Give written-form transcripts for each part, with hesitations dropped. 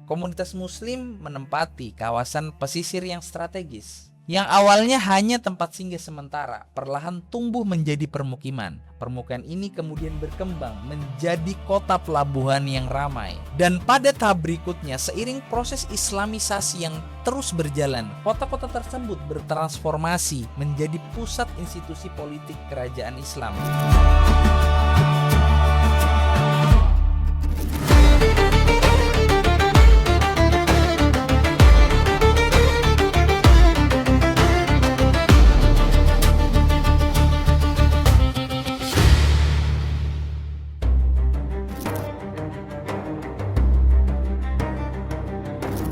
komunitas muslim menempati kawasan pesisir yang strategis. Yang awalnya hanya tempat singgah sementara, perlahan tumbuh menjadi permukiman. Permukiman ini kemudian berkembang menjadi kota pelabuhan yang ramai. Dan pada tahap berikutnya, seiring proses islamisasi yang terus berjalan, kota-kota tersebut bertransformasi menjadi pusat institusi politik kerajaan Islam.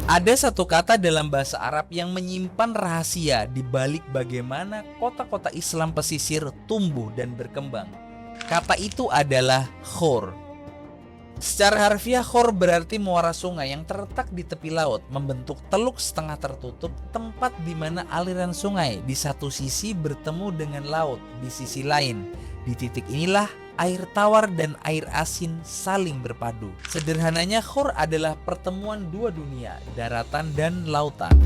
Ada satu kata dalam bahasa Arab yang menyimpan rahasia di balik bagaimana kota-kota Islam pesisir tumbuh dan berkembang. Kata itu adalah khor. Secara harfiah, khor berarti muara sungai yang terletak di tepi laut, membentuk teluk setengah tertutup, tempat di mana aliran sungai di satu sisi bertemu dengan laut di sisi lain. Di titik inilah air tawar dan air asin saling berpadu. Sederhananya, khor adalah pertemuan dua dunia, daratan dan lautan.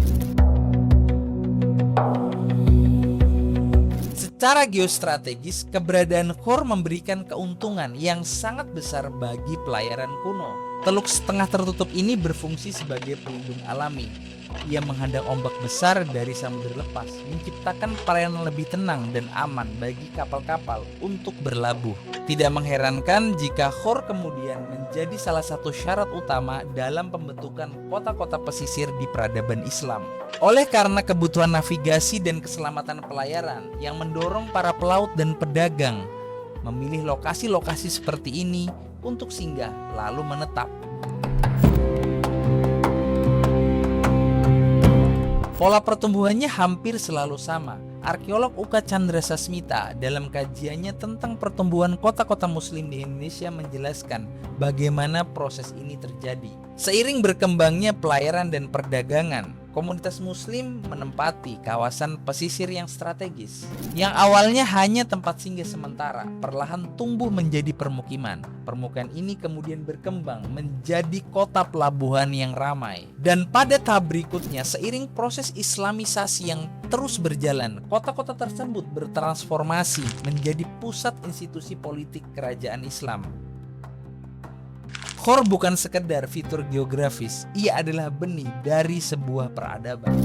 Secara geostrategis, keberadaan khor memberikan keuntungan yang sangat besar bagi pelayaran kuno. Teluk setengah tertutup ini berfungsi sebagai pelindung alami. Ia menghadang ombak besar dari samudera lepas, menciptakan pelayanan lebih tenang dan aman bagi kapal-kapal untuk berlabuh. Tidak mengherankan jika khor kemudian menjadi salah satu syarat utama dalam pembentukan kota-kota pesisir di peradaban Islam. Oleh karena kebutuhan navigasi dan keselamatan pelayaran yang mendorong para pelaut dan pedagang memilih lokasi-lokasi seperti ini untuk singgah lalu menetap. Pola pertumbuhannya hampir selalu sama. Arkeolog Uka Chandra Sasmita dalam kajiannya tentang pertumbuhan kota-kota muslim di Indonesia menjelaskan bagaimana proses ini terjadi. Seiring berkembangnya pelayaran dan perdagangan, komunitas muslim menempati kawasan pesisir yang strategis. Yang awalnya hanya tempat singgah sementara, perlahan tumbuh menjadi permukiman. Permukiman ini kemudian berkembang menjadi kota pelabuhan yang ramai. Dan pada tahap berikutnya, seiring proses islamisasi yang terus berjalan, kota-kota tersebut bertransformasi menjadi pusat institusi politik kerajaan Islam. Khor bukan sekedar fitur geografis, ia adalah benih dari sebuah peradaban.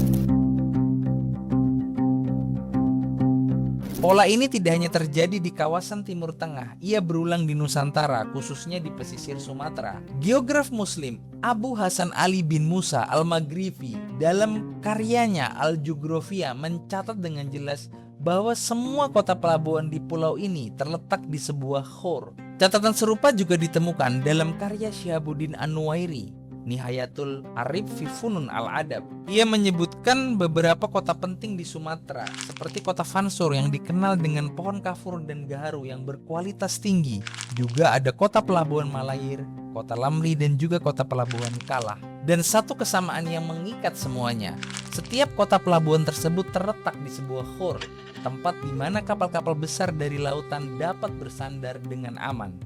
Pola ini tidak hanya terjadi di kawasan Timur Tengah, ia berulang di Nusantara, khususnya di pesisir Sumatera. Geograf Muslim Abu Hasan Ali bin Musa Al-Maghribi dalam karyanya Al-Jugrafiyah mencatat dengan jelas bahwa semua kota pelabuhan di pulau ini terletak di sebuah khor. Catatan serupa juga ditemukan dalam karya Syihabuddin An-Nuwairi, Nihayatul Arif fi Funun Al-Adab. Ia menyebutkan beberapa kota penting di Sumatera, seperti kota Fansur yang dikenal dengan pohon kafur dan gaharu yang berkualitas tinggi. Juga ada kota pelabuhan Malayir, kota Lamri, dan juga kota pelabuhan Kalah. Dan satu kesamaan yang mengikat semuanya, setiap kota pelabuhan tersebut terletak di sebuah khor, tempat di mana kapal-kapal besar dari lautan dapat bersandar dengan aman.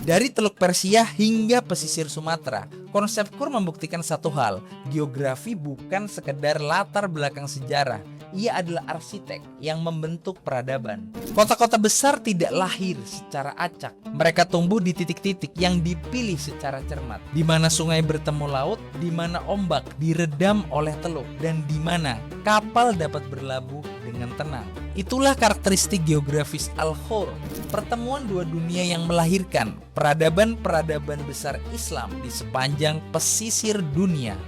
Dari Teluk Persia hingga pesisir Sumatera, konsep khor membuktikan satu hal, geografi bukan sekedar latar belakang sejarah, ia adalah arsitek yang membentuk peradaban. Kota-kota besar tidak lahir secara acak, mereka tumbuh di titik-titik yang dipilih secara cermat, di mana sungai bertemu laut, di mana ombak diredam oleh teluk, dan di mana kapal dapat berlabuh dengan tenang. Itulah karakteristik geografis Al-Khor, pertemuan dua dunia yang melahirkan peradaban-peradaban besar Islam di sepanjang pesisir dunia.